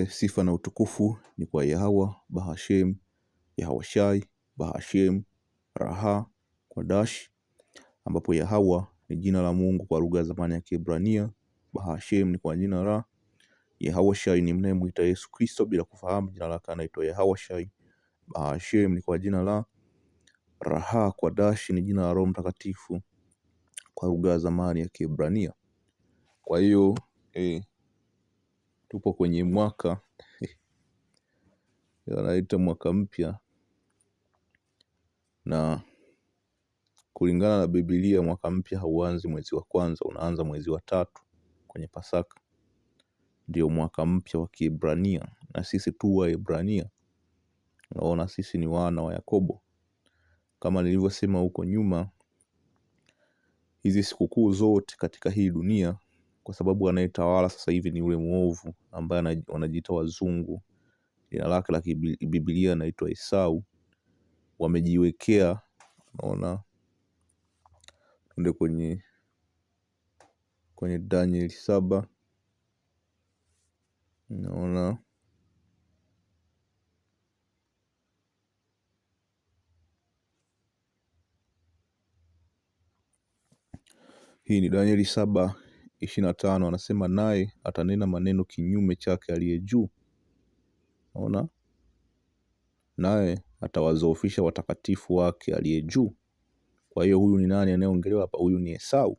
Sifa na utukufu ni kwa Yahwa, Bahashem, Yahwashai, Bahashem, Raha, Kwadash, ambapo Yahwa ni jina la Mungu kwa lugha ya zamani ya Kiebrania, Bahashem ni kwa jina la Yahwashai ni mnayemwita Yesu Kristo bila kufahamu jina lake anaitwa Yahwashai. Bahashem ni kwa jina la Raha, Kwadash ni jina la Roho Mtakatifu kwa lugha ya zamani ya Kiebrania. Kwa hiyo tupo kwenye mwaka wanaita mwaka mpya, na kulingana na Biblia mwaka mpya hauanzi mwezi wa kwanza, unaanza mwezi wa 3 kwenye Pasaka. Ndio mwaka mpya wa Kiebrania, na sisi tu wa Ebrania. Naona sisi ni wana wa Yakobo. Kama nilivyosema huko nyuma, hizi sikukuu zote katika hii dunia, kwa sababu anayetawala sasa hivi ni yule muovu ambaye wanajiita wazungu, jina lake la Biblia anaitwa Esau, wamejiwekea. Naona tunde kwenye Daniel 7. Naona hii ni Danieli 7:25, anasema naye atanena maneno kinyume chake aliye juu. Naona naye atawazoofisha watakatifu wake aliye juu. Kwa hiyo huyu ni nani anayeongelewa hapa? Huyu ni Esau,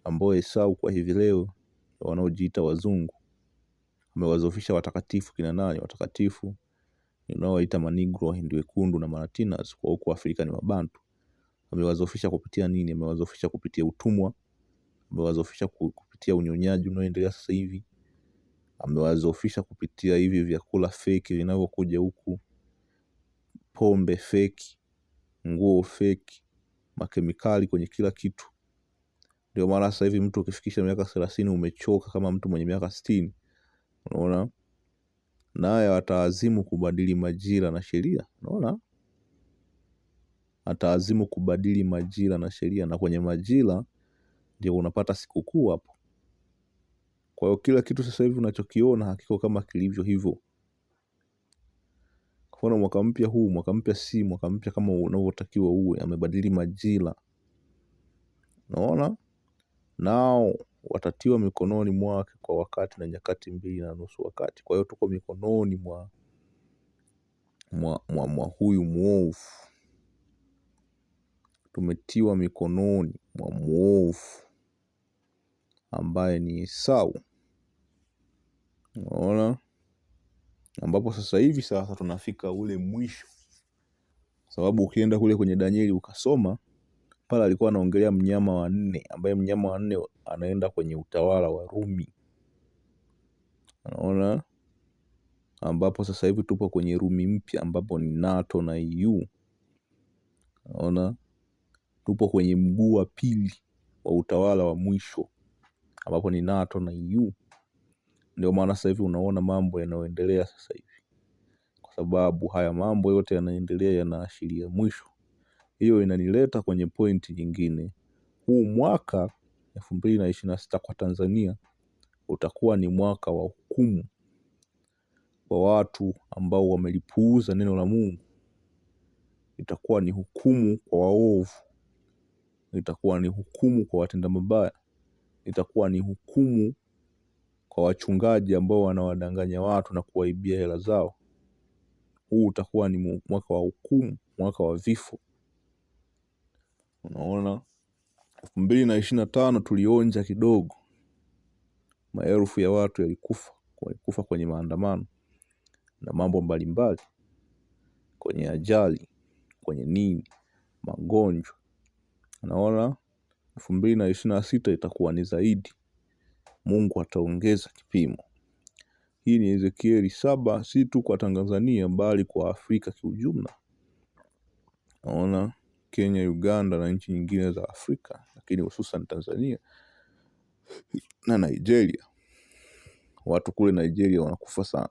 ambao Esau kwa hivi leo wanaojiita wazungu amewazoofisha watakatifu. Kina nani watakatifu? Unaowaita manigro, Wahindi wekundu na Malatinas, kwa huko Afrika ni Wabantu. Amewazofisha kupitia nini? Amewazofisha kupitia utumwa, amewazofisha kupitia unyonyaji unaoendelea sasa hivi, amewazofisha kupitia hivi vyakula feki vinavyokuja huku, pombe feki, nguo feki, makemikali kwenye kila kitu. Ndio maana sasa hivi mtu ukifikisha miaka 30 umechoka kama mtu mwenye miaka 60. Unaona? Naye ataazimu kubadili majira na sheria. Unaona? Ataazimu kubadili majira na sheria, na kwenye majira ndio unapata sikukuu hapo. Kwa hiyo kila kitu sasa hivi unachokiona hakiko kama kilivyo hivyo. Kwa mfano mwaka mpya huu, mwaka mpya si mwaka mpya kama unavyotakiwa uwe, amebadili majira. Unaona? Nao watatiwa mikononi mwake kwa wakati na nyakati 2.5 wakati. Kwa hiyo tuko mikononi mwa huyu muovu. Tumetiwa mikononi mwa muovu ambaye ni Esau. Unaona? Ambapo sasa hivi tunafika ule mwisho. Sababu ukienda kule kwenye Danieli ukasoma, pale alikuwa anaongelea mnyama wa 4, ambaye mnyama wa 4 anaenda kwenye utawala wa Rumi. Unaona? Ambapo sasa hivi tupo kwenye Rumi mpya, ambapo ni NATO na EU. Unaona? Tupo kwenye mguu wa pili wa utawala wa mwisho, ambapo ni NATO na EU. Ndio maana sasa hivi unaona mambo yanayoendelea sasa hivi, kwa sababu haya mambo yote yanaendelea yanaashiria mwisho. Hiyo inanileta kwenye pointi nyingine. Huu mwaka 2026 kwa Tanzania utakuwa ni mwaka wa hukumu kwa watu ambao wamelipuuza neno la Mungu. Itakuwa ni hukumu kwa waovu. Itakuwa ni hukumu kwa watenda mabaya. Itakuwa ni hukumu kwa wachungaji ambao wanawadanganya watu na kuwaibia hela zao. Huu utakuwa ni mwaka wa hukumu, mwaka wa vifo. Unaona? 2025 tulionja kidogo. Maelfu ya watu walikufa kwenye maandamano na mambo mbalimbali, kwenye ajali, kwenye nini, magonjwa. Unaona? 2026 itakuwa ni zaidi. Mungu ataongeza kipimo. Hii ni Ezekieli 7, si tu kwa Tanzania bali kwa Afrika kiujumla. Unaona? Kenya, Uganda na nchi nyingine za Afrika, lakini hususan Tanzania na Nigeria. Watu kule Nigeria wanakufa sana.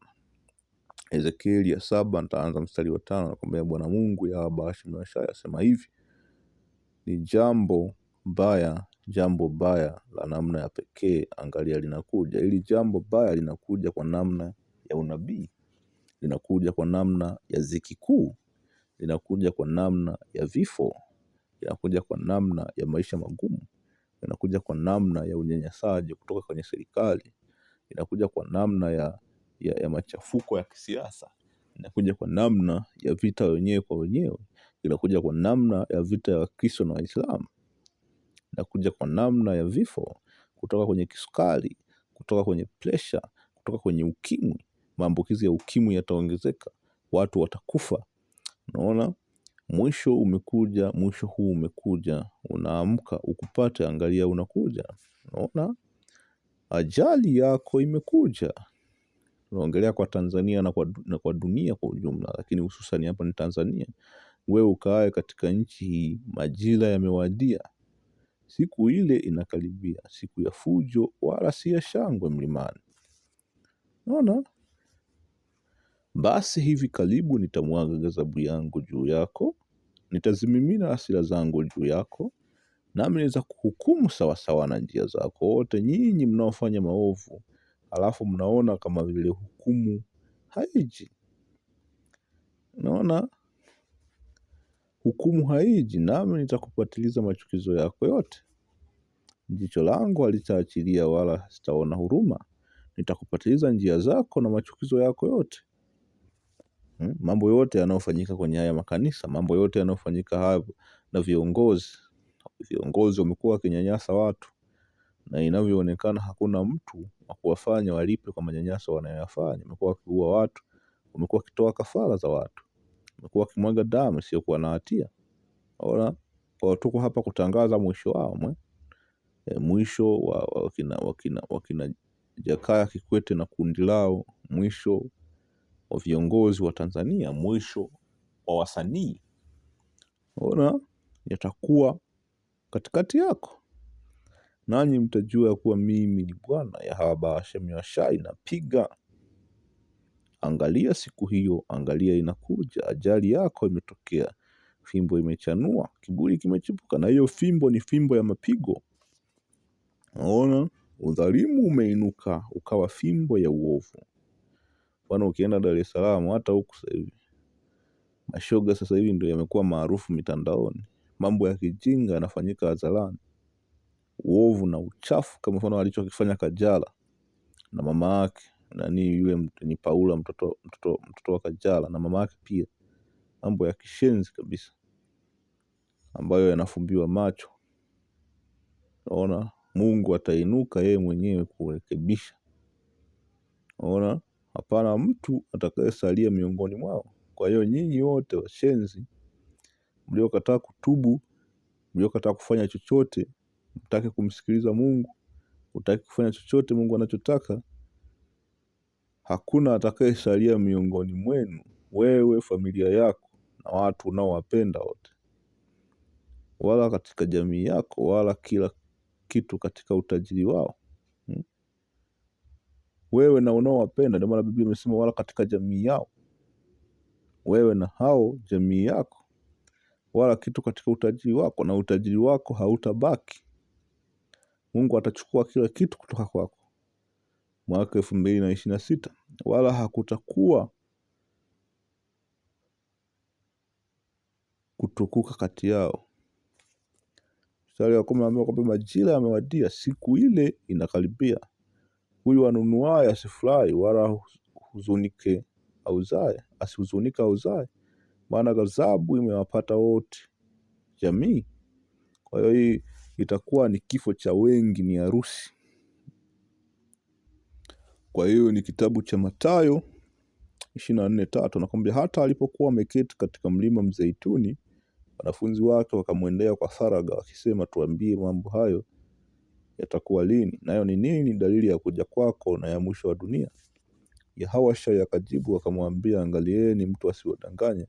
Ezekieli 7 nitaanza mstari wa 5, nakwambia Bwana Mungu Yahweh Bahashem asema hivi: ni jambo mbaya jambo baya la namna ya pekee, angalia linakuja. Hili jambo baya linakuja kwa namna ya unabii, linakuja kwa namna ya dhiki kuu, linakuja kwa namna ya vifo, linakuja kwa namna ya maisha magumu, linakuja kwa namna ya unyanyasaji kutoka kwenye serikali, linakuja kwa namna ya machafuko ya kisiasa, linakuja kwa namna ya vita wenyewe kwa wenyewe, linakuja kwa namna ya vita ya Wakristo na Waislamu, linakuja kwa namna ya vifo kutoka kwenye kisukari, kutoka kwenye presha, kutoka kwenye ukimwi. Maambukizi ya ukimwi yataongezeka, watu watakufa. Unaona, mwisho umekuja, mwisho huu umekuja. Unaamka ukupate, angalia unakuja. Unaona, ajali yako imekuja. Unaongelea kwa Tanzania na kwa dunia kwa ujumla, lakini hususan hapa ni Tanzania. Wewe ukaae katika nchi hii, majira yamewadia. Siku ile inakaribia, siku ya fujo wala si ya shangwe mlimani. Unaona? Basi hivi karibu nitamwaga ghadhabu yangu juu yako, nitazimimina hasira zangu juu yako, nami naweza kuhukumu sawasawa na njia zako. Wote nyinyi mnaofanya maovu, alafu mnaona kama vile hukumu haiji. Unaona? Hukumu haiji, nami nitakupatiliza machukizo yako yote. Jicho langu halitaachilia wala sitaona huruma. Nitakupatiliza njia zako na machukizo yako yote. Mambo yote yanayofanyika kwenye haya makanisa, mambo yote yanayofanyika hapo na viongozi wamekuwa wakinyanyasa watu, na inavyoonekana hakuna mtu wa kuwafanya walipe kwa manyanyaso wanayoyafanya. Wamekuwa wakiua watu, wamekuwa wakitoa kafara za watu, wamekuwa wakimwaga damu isiyokuwa na hatia. Ona, kwa tuko hapa kutangaza mwisho wao, mwisho wa wakina Jakaya Kikwete na kundi lao, mwisho wa viongozi wa Tanzania, mwisho wa wasanii. Ona, yatakuwa katikati yako, nanyi mtajua kuwa mimi ni Bwana Yahweh Bahashem Yashai napiga. Angalia siku hiyo, angalia inakuja, ajali yako imetokea, fimbo imechanua, kiburi kimechipuka, na hiyo fimbo ni fimbo ya mapigo. Naona udhalimu umeinuka ukawa fimbo ya uovu. Bwana, ukienda Dar es Salaam, hata huku sasa hivi mashoga sasa hivi ndio yamekuwa maarufu mitandaoni. Mambo ya kijinga yanafanyika hadharani, uovu na uchafu, kama mfano alichokifanya Kajala na mama yake, nani yule ni Paula, mtoto wa Kajala na mama yake pia. Mambo ya kishenzi kabisa ambayo yanafumbiwa macho. Naona Mungu atainuka yeye mwenyewe kurekebisha. Naona hapana mtu atakayesalia miongoni mwao. Kwa hiyo nyinyi wote washenzi mliokataa kutubu, mliokataa kufanya chochote, mtaki kumsikiliza Mungu, mtaki kufanya chochote Mungu anachotaka, hakuna atakayesalia miongoni mwenu, wewe, familia yako na watu unaowapenda wote, wala katika jamii yako, wala kila kitu katika utajiri wao. Wewe na unaowapenda, ndio maana Biblia imesema wala katika jamii yao. Wewe na hao jamii yako, wala kitu katika utajiri wako, na utajiri wako hautabaki. Mungu atachukua kila kitu kutoka kwako. Mwaka 2026 wala hakutakuwa kutukuka kati yao. Mstari wa 10 anaambia kwamba majira yamewadia, siku ile inakaribia. Huyu anunuaye asifurahi wala huzunike auzae, maana ghadhabu imewapata wote jamii. Kwa hiyo hii itakuwa ni kifo cha wengi, ni harusi. Kwa hiyo ni kitabu cha Mathayo 24:3, nakwambia hata alipokuwa ameketi katika mlima Mzeituni, wanafunzi wake wakamwendea kwa faragha wakisema, tuambie mambo hayo yatakuwa lini? Nayo ni nini dalili ya kuja kwako na ya mwisho wa dunia? Yahawasha akajibu akamwambia, angalieni mtu asiwadanganye,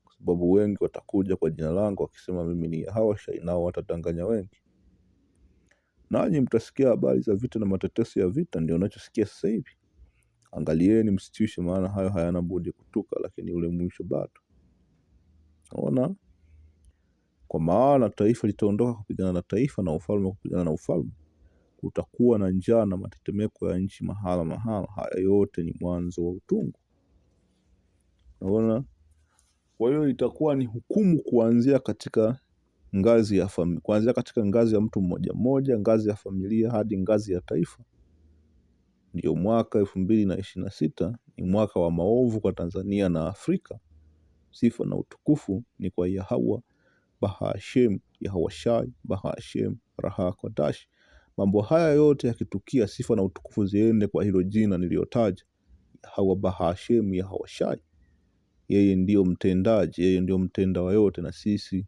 kwa sababu wengi watakuja kwa jina langu wakisema mimi ni Yahawasha, nao watadanganya wengi. Nanyi mtasikia habari za vita na matetesi ya vita, ndio unachosikia sasa hivi. Angalieni msitishe, maana hayo hayana budi kutuka, lakini ule mwisho bado. Ona, Kwa maana taifa litaondoka kupigana na taifa na ufalme kupigana na ufalme. Kutakuwa na njaa na matetemeko ya nchi mahala mahala. Haya yote ni mwanzo wa utungu. Unaona? Kwa hiyo itakuwa ni hukumu kuanzia katika ngazi ya kuanzia katika ngazi ya mtu mmoja mmoja, ngazi ya familia hadi ngazi ya taifa. Ndio mwaka 2026 ni mwaka wa maovu kwa Tanzania na Afrika. Sifa na utukufu ni kwa Yahwa Bahashem, Yahwa Shai Bahashem Raha Kodash. Mambo haya yote yakitukia, sifa na utukufu ziende kwa hilo jina niliyotaja, Yahwa Bahashem, Yahwa Shai. Yeye ndio mtendaji, yeye ndio mtenda wa yote, na sisi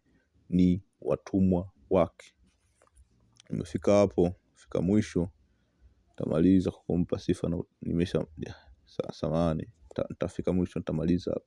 ni watumwa wake. Nimefika hapo, fika mwisho. Tamaliza kwa kumpa sifa na samahani. Tafika mwisho, tamaliza hapo.